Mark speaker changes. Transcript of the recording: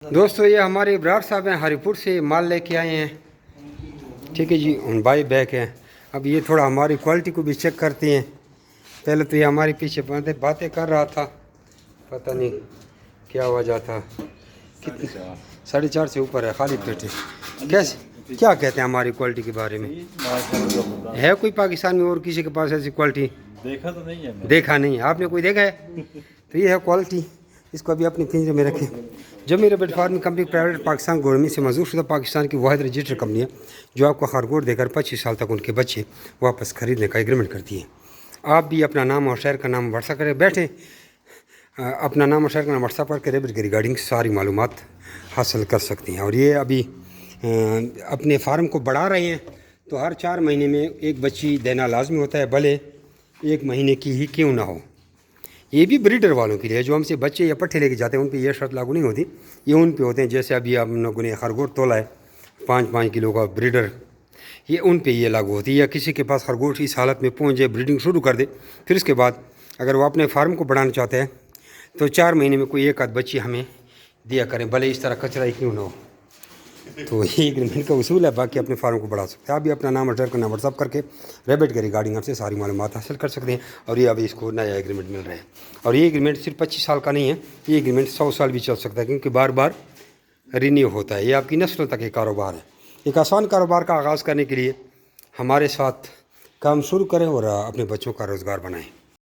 Speaker 1: दोस्तों ये हमारे इब्रार साहब हैं, हरिपुर से माल लेके आए हैं। ठीक है जी, उन बाई बैग हैं। अब ये थोड़ा हमारी क्वालिटी को भी चेक करते हैं। पहले तो ये हमारे पीछे बातें कर रहा था, पता नहीं क्या वजह था। कितने 4.5 से ऊपर है, खाली पेट है। कैसे क्या कहते हैं हमारी क्वालिटी के बारे में? है कोई पाकिस्तान में और किसी के पास ऐसी क्वालिटी?
Speaker 2: देखा तो नहीं है।
Speaker 1: देखा नहीं है आपने, कोई देखा है? तो ये है क्वालिटी। इसको अभी अपने पिंजरे में रखें। Zameer rabbit farming company private Pakistan government से मंजूर शुदा पाकिस्तान की वाहिद रजिस्टर्ड कंपनी है जो आपको खरगोश देकर 25 साल तक उनके बच्चे वापस खरीदने का एग्रीमेंट करती है। आप भी अपना नाम और शहर का नाम व्हाट्सएप करें, बैठे अपना नाम और शहर का नाम व्हाट्सएप करके रैबिट के रिगार्डिंग सारी मालूमात हासिल कर सकते हैं। और ये अभी अपने फार्म को बढ़ा रहे हैं, तो हर 4 महीने में एक बच्ची देना लाजमी होता है, भले 1 महीने की ही क्यों ना हो। ये भी ब्रीडर वालों के लिए, जो हमसे बच्चे या पट्ठे लेके जाते हैं उन पे ये शर्त लागू नहीं होती। ये उन पे होते हैं, जैसे अभी हम लोगों ने खरगोश तोला है 5-5 किलो का ब्रीडर, ये उन पे ये लागू होती है। या किसी के पास खरगोश इस हालत में पहुंच जाए, ब्रीडिंग शुरू कर दे, फिर उसके बाद अगर वो अपने फार्म को बढ़ाना चाहते हैं तो 4 महीने में कोई एक आध बच्ची हमें दिया करें, भले इस तरह कचरा ही क्यों ना हो। तो ये एग्रीमेंट का उसूल है। बाकी अपने फार्म को बढ़ा सकते हैं। आप भी अपना नाम और शेयर करना व्हाट्सअप करके रैबिट के रिगार्डिंग आपसे सारी मालूमात हासिल कर सकते हैं। और ये अभी इसको नया एग्रीमेंट मिल रहा है। और ये एग्रीमेंट सिर्फ 25 साल का नहीं है, ये एग्रीमेंट 100 साल भी चल सकता है, क्योंकि बार बार रिन्यू होता है। ये आपकी नस्लों तक एक कारोबार है। एक आसान कारोबार का आगाज़ करने के लिए हमारे साथ काम शुरू करें और अपने बच्चों का रोज़गार बनाएँ।